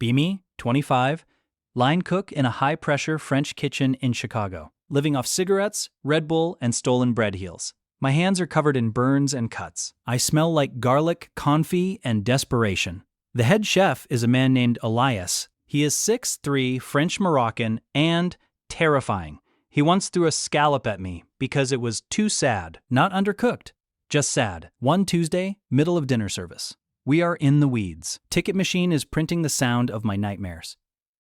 Be me, 25, line cook in a high-pressure French kitchen in Chicago, living off cigarettes, Red Bull, and stolen bread heels. My hands are covered in burns and cuts. I smell like garlic, confit, and desperation. The head chef is a man named Elias. He is 6'3", French-Moroccan, and terrifying. He once threw a scallop at me because it was too sad, not undercooked, just sad. One Tuesday, middle of dinner service. We are in the weeds. Ticket machine is printing the sound of my nightmares.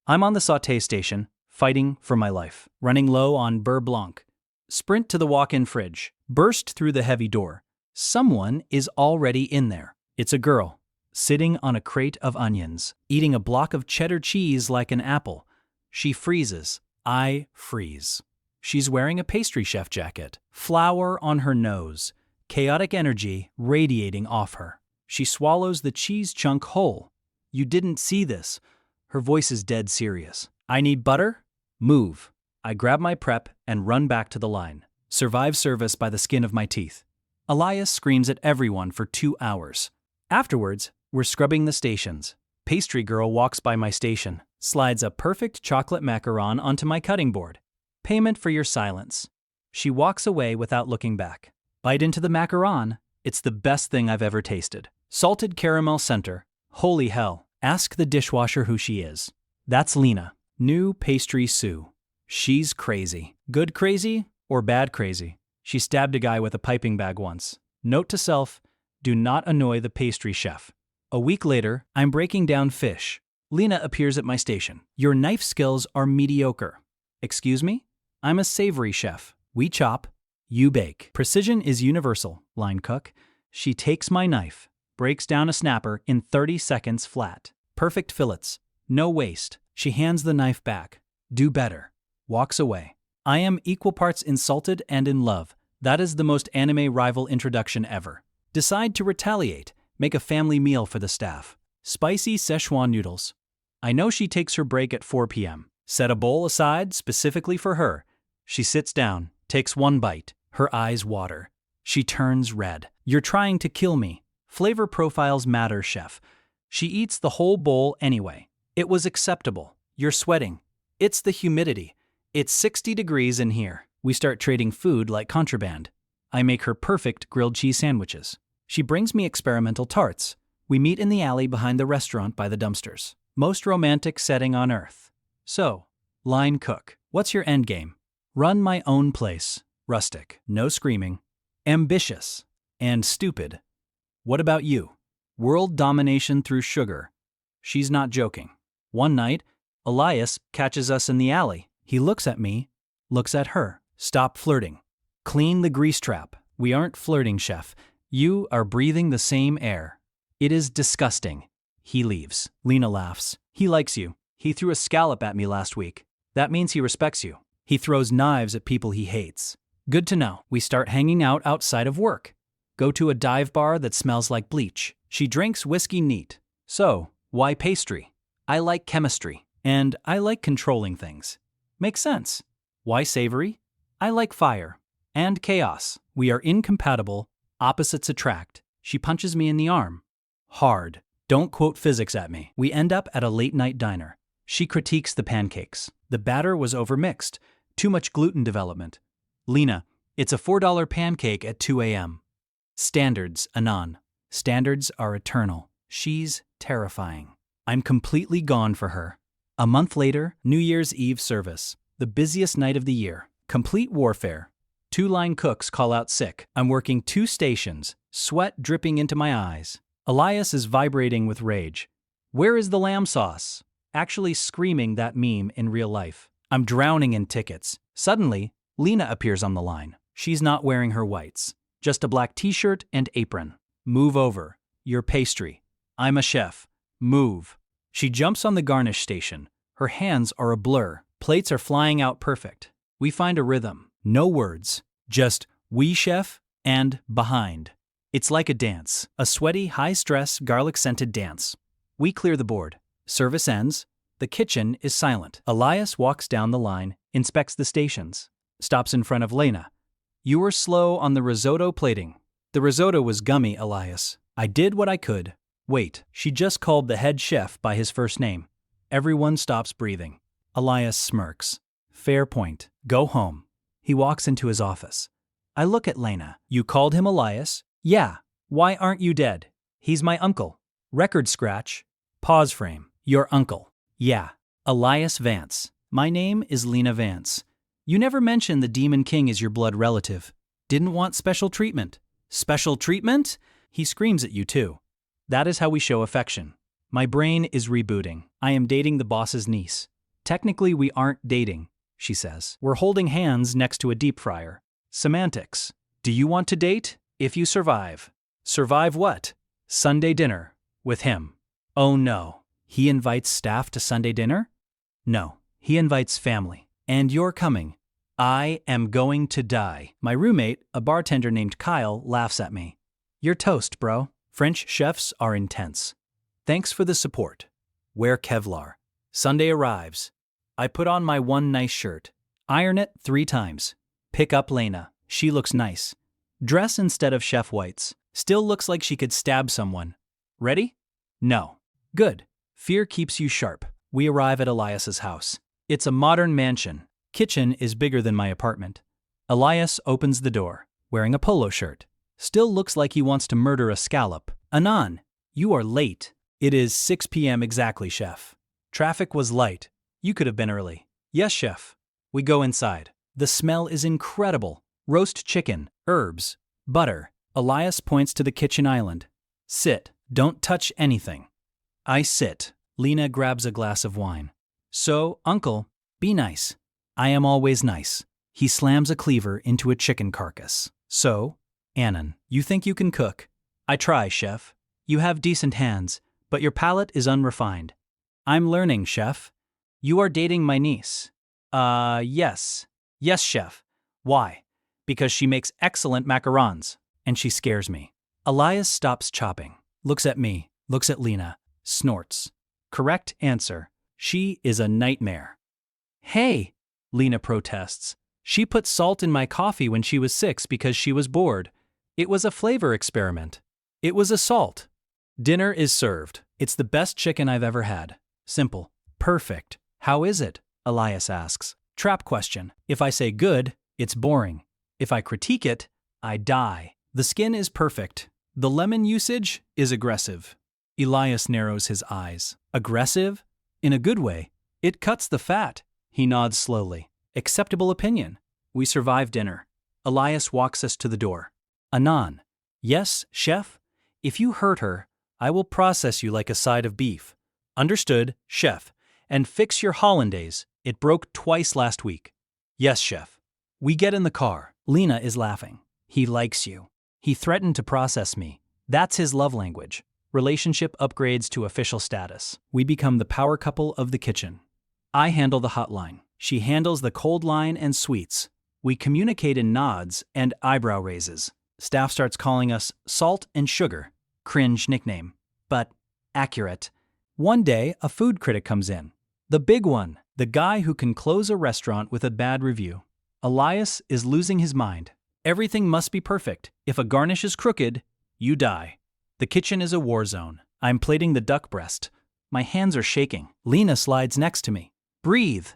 I'm on the sauté station, fighting for my life, running low on beurre blanc. Sprint to the walk-in fridge, burst through the heavy door. Someone is already in there. It's a girl, sitting on a crate of onions, eating a block of cheddar cheese like an apple. She freezes. I freeze. She's wearing a pastry chef jacket, flour on her nose, chaotic energy radiating off her. She swallows the cheese chunk whole. You didn't see this. Her voice is dead serious. I need butter? Move. I grab my prep and run back to the line. Survive service by the skin of my teeth. Elias screams at everyone for 2 hours. Afterwards, we're scrubbing the stations. Pastry girl walks by my station, slides a perfect chocolate macaron onto my cutting board. Payment for your silence. She walks away without looking back. Bite into the macaron. It's the best thing I've ever tasted. Salted caramel center. Holy hell. Ask the dishwasher who she is. That's Lena, new pastry Sue. She's crazy. Good crazy or bad crazy? She stabbed a guy with a piping bag once. Note to self, do not annoy the pastry chef. A week later, I'm breaking down fish. Lena appears at my station. Your knife skills are mediocre. Excuse me? I'm a savory chef. We chop, you bake. Precision is universal, line cook. She takes my knife, breaks down a snapper in 30 seconds flat. Perfect fillets. No waste. She hands the knife back. Do better. Walks away. I am equal parts insulted and in love. That is the most anime rival introduction ever. Decide to retaliate. Make a family meal for the staff. Spicy Szechuan noodles. I know she takes her break at 4 p.m. Set a bowl aside specifically for her. She sits down, takes one bite. Her eyes water. She turns red. You're trying to kill me. Flavor profiles matter, chef. She eats the whole bowl anyway. It was acceptable. You're sweating. It's the humidity. It's 60 degrees in here. We start trading food like contraband. I make her perfect grilled cheese sandwiches. She brings me experimental tarts. We meet in the alley behind the restaurant by the dumpsters. Most romantic setting on earth. So, line cook, what's your end game? Run my own place. Rustic, no screaming. Ambitious, and stupid. What about you? World domination through sugar. She's not joking. One night, Elias catches us in the alley. He looks at me, looks at her. Stop flirting. Clean the grease trap. We aren't flirting, chef. You are breathing the same air. It is disgusting. He leaves. Lena laughs. He likes you. He threw a scallop at me last week. That means he respects you. He throws knives at people he hates. Good to know. We start hanging out outside of work. Go to a dive bar that smells like bleach. She drinks whiskey neat. So, why pastry? I like chemistry. And I like controlling things. Makes sense. Why savory? I like fire. And chaos. We are incompatible. Opposites attract. She punches me in the arm. Hard. Don't quote physics at me. We end up at a late-night diner. She critiques the pancakes. The batter was overmixed. Too much gluten development. Lena, it's a $4 pancake at 2 a.m. Standards, anon. Standards are eternal. She's terrifying. I'm completely gone for her. A month later, New Year's Eve service. The busiest night of the year. Complete warfare. 2 line cooks call out sick. I'm working 2 stations. Sweat dripping into my eyes. Elias is vibrating with rage. Where is the lamb sauce? Actually screaming that meme in real life. I'm drowning in tickets. Suddenly, Lena appears on the line. She's not wearing her whites. Just a black t-shirt and apron. Move over. Your pastry. I'm a chef. Move. She jumps on the garnish station. Her hands are a blur. Plates are flying out perfect. We find a rhythm. No words. Just, we chef, and behind. It's like a dance. A sweaty, high-stress, garlic-scented dance. We clear the board. Service ends. The kitchen is silent. Elias walks down the line, inspects the stations. Stops in front of Lena. You were slow on the risotto plating. The risotto was gummy, Elias. I did what I could. Wait, she just called the head chef by his first name. Everyone stops breathing. Elias smirks. Fair point. Go home. He walks into his office. I look at Lena. You called him Elias? Yeah. Why aren't you dead? He's my uncle. Record scratch. Pause frame. Your uncle. Yeah. Elias Vance. My name is Lena Vance. You never mentioned the Demon King is your blood relative. Didn't want special treatment. Special treatment? He screams at you too. That is how we show affection. My brain is rebooting. I am dating the boss's niece. Technically, we aren't dating, she says. We're holding hands next to a deep fryer. Semantics. Do you want to date? If you survive. Survive what? Sunday dinner. With him. Oh no. He invites staff to Sunday dinner? No. He invites family. And you're coming. I am going to die. My roommate, a bartender named Kyle, laughs at me. You're toast, bro. French chefs are intense. Thanks for the support. Wear Kevlar. Sunday arrives. I put on my one nice shirt. Iron it 3 times. Pick up Lena. She looks nice. Dress instead of chef whites. Still looks like she could stab someone. Ready? No. Good. Fear keeps you sharp. We arrive at Elias's house. It's a modern mansion. Kitchen is bigger than my apartment. Elias opens the door, wearing a polo shirt. Still looks like he wants to murder a scallop. Anan, you are late. It is 6 p.m. exactly, chef. Traffic was light. You could have been early. Yes, chef. We go inside. The smell is incredible. Roast chicken, herbs, butter. Elias points to the kitchen island. Sit. Don't touch anything. I sit. Lena grabs a glass of wine. So, uncle, be nice. I am always nice. He slams a cleaver into a chicken carcass. So, Annan, you think you can cook? I try, chef. You have decent hands, but your palate is unrefined. I'm learning, chef. You are dating my niece. Yes. Yes, chef. Why? Because she makes excellent macarons, and she scares me. Elias stops chopping, looks at me, looks at Lena, snorts. Correct answer. She is a nightmare. Hey, Lena protests. She put salt in my coffee when she was 6 because she was bored. It was a flavor experiment. It was a salt. Dinner is served. It's the best chicken I've ever had. Simple. Perfect. How is it? Elias asks. Trap question. If I say good, it's boring. If I critique it, I die. The skin is perfect. The lemon usage is aggressive. Elias narrows his eyes. Aggressive? In a good way. It cuts the fat. He nods slowly. Acceptable opinion. We survive dinner. Elias walks us to the door. Anan. Yes, chef? If you hurt her, I will process you like a side of beef. Understood, chef. And fix your hollandaise. It broke twice last week. Yes, chef. We get in the car. Lena is laughing. He likes you. He threatened to process me. That's his love language. Relationship upgrades to official status. We become the power couple of the kitchen. I handle the hotline. She handles the cold line and sweets. We communicate in nods and eyebrow raises. Staff starts calling us salt and sugar. Cringe nickname, but accurate. One day, a food critic comes in. The big one, the guy who can close a restaurant with a bad review. Elias is losing his mind. Everything must be perfect. If a garnish is crooked, you die. The kitchen is a war zone. I'm plating the duck breast. My hands are shaking. Lena slides next to me. Breathe.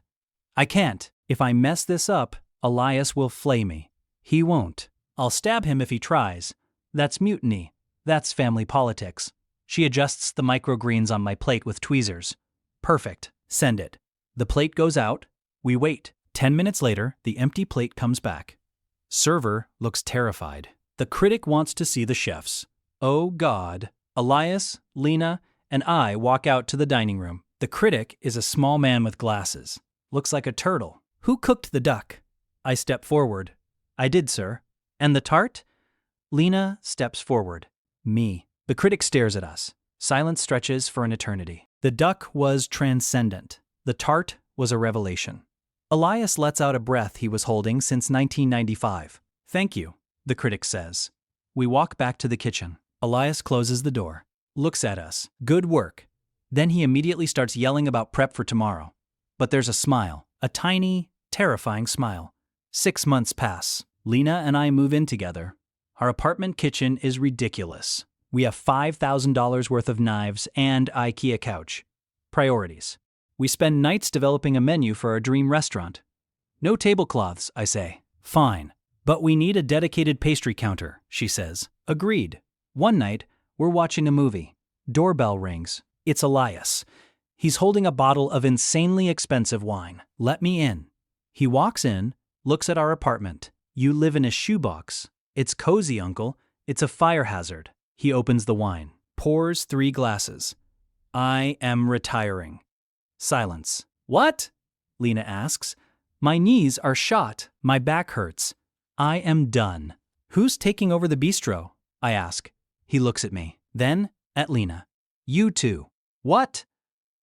I can't. If I mess this up, Elias will flay me. He won't. I'll stab him if he tries. That's mutiny. That's family politics. She adjusts the microgreens on my plate with tweezers. Perfect. Send it. The plate goes out. We wait. 10 minutes later, the empty plate comes back. Server looks terrified. The critic wants to see the chefs. Oh God. Elias, Lena, and I walk out to the dining room. The critic is a small man with glasses. Looks like a turtle. Who cooked the duck? I step forward. I did, sir. And the tart? Lena steps forward. Me. The critic stares at us. Silence stretches for an eternity. The duck was transcendent. The tart was a revelation. Elias lets out a breath he was holding since 1995. Thank you, the critic says. We walk back to the kitchen. Elias closes the door. Looks at us. Good work. Then he immediately starts yelling about prep for tomorrow. But there's a smile. A tiny, terrifying smile. 6 months pass. Lena and I move in together. Our apartment kitchen is ridiculous. We have $5,000 worth of knives and IKEA couch. Priorities. We spend nights developing a menu for our dream restaurant. No tablecloths, I say. Fine. But we need a dedicated pastry counter, she says. Agreed. One night, we're watching a movie. Doorbell rings. It's Elias. He's holding a bottle of insanely expensive wine. Let me in. He walks in, looks at our apartment. You live in a shoebox. It's cozy, uncle. It's a fire hazard. He opens the wine, pours 3 glasses. I am retiring. Silence. What? Lena asks. My knees are shot. My back hurts. I am done. Who's taking over the bistro? I ask. He looks at me, then at Lena. You too. What?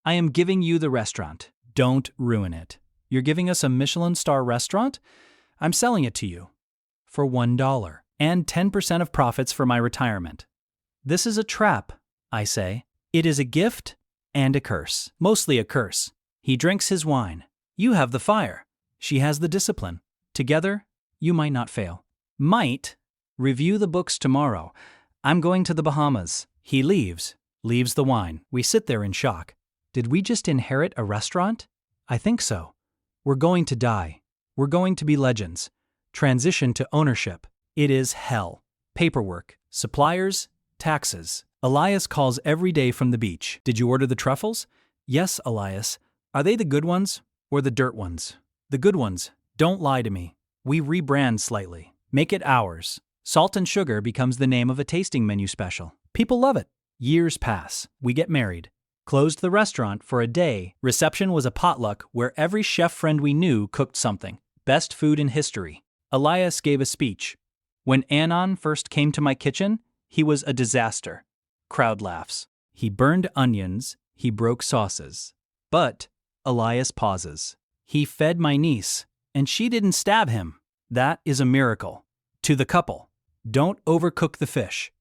I am giving you the restaurant. Don't ruin it. You're giving us a Michelin star restaurant? I'm selling it to you. For $1. And 10% of profits for my retirement. This is a trap, I say. It is a gift and a curse. Mostly a curse. He drinks his wine. You have the fire. She has the discipline. Together, you might not fail. Might. Review the books tomorrow. I'm going to the Bahamas. He leaves the wine. We sit there in shock. Did we just inherit a restaurant? I think so. We're going to die. We're going to be legends. Transition to ownership. It is hell. Paperwork, suppliers, taxes. Elias calls every day from the beach. Did you order the truffles? Yes, Elias. Are they the good ones or the dirt ones? The good ones. Don't lie to me. We rebrand slightly. Make it ours. Salt and sugar becomes the name of a tasting menu special. People love it. Years pass. We get married. Closed the restaurant for a day. Reception was a potluck where every chef friend we knew cooked something. Best food in history. Elias gave a speech. When Anon first came to my kitchen, he was a disaster. Crowd laughs. He burned onions. He broke sauces. But Elias pauses. He fed my niece, and she didn't stab him. That is a miracle. To the couple. Don't overcook the fish.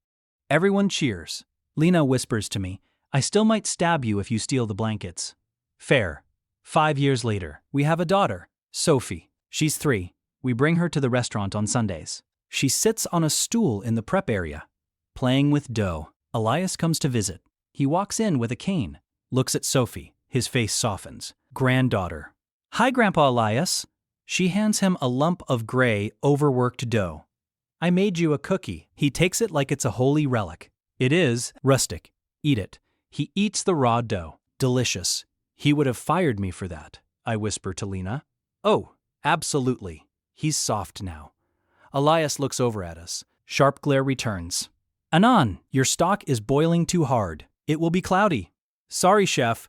Everyone cheers. Lena whispers to me, I still might stab you if you steal the blankets. Fair. 5 years later, we have a daughter, Sophie. She's 3. We bring her to the restaurant on Sundays. She sits on a stool in the prep area, playing with dough. Elias comes to visit. He walks in with a cane, looks at Sophie. His face softens. Granddaughter. Hi, Grandpa Elias. She hands him a lump of gray, overworked dough. I made you a cookie. He takes it like it's a holy relic. It is rustic. Eat it. He eats the raw dough. Delicious. He would have fired me for that, I whisper to Lena. Oh, absolutely. He's soft now. Elias looks over at us. Sharp glare returns. Anon, your stock is boiling too hard. It will be cloudy. Sorry, chef.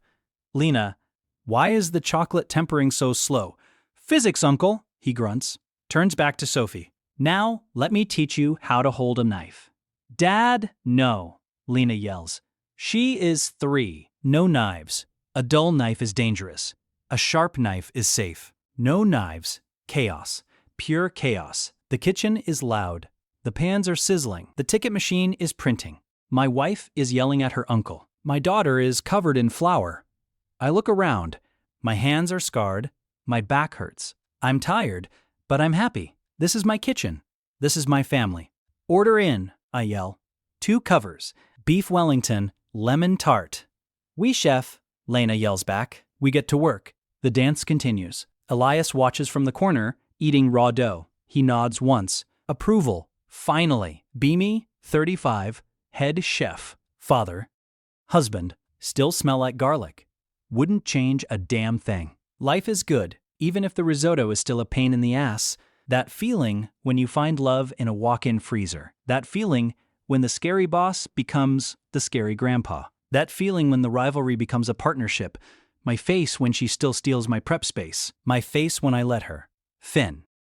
Lena, why is the chocolate tempering so slow? Physics, uncle, he grunts. Turns back to Sophie. Now, let me teach you how to hold a knife. Dad, no, Lena yells. She is 3. No knives. A dull knife is dangerous. A sharp knife is safe. No knives. Chaos. Pure chaos. The kitchen is loud. The pans are sizzling. The ticket machine is printing. My wife is yelling at her uncle. My daughter is covered in flour. I look around. My hands are scarred. My back hurts. I'm tired, but I'm happy. This is my kitchen. This is my family. Order in, I yell. 2 covers. Beef Wellington, lemon tart. Oui, chef, Lena yells back. We get to work. The dance continues. Elias watches from the corner, eating raw dough. He nods once. Approval. Finally. Beamy, 35, head chef. Father. Husband. Still smell like garlic. Wouldn't change a damn thing. Life is good, even if the risotto is still a pain in the ass. That feeling when you find love in a walk-in freezer. That feeling when the scary boss becomes the scary grandpa. That feeling when the rivalry becomes a partnership. My face when she still steals my prep space. My face when I let her. Finn.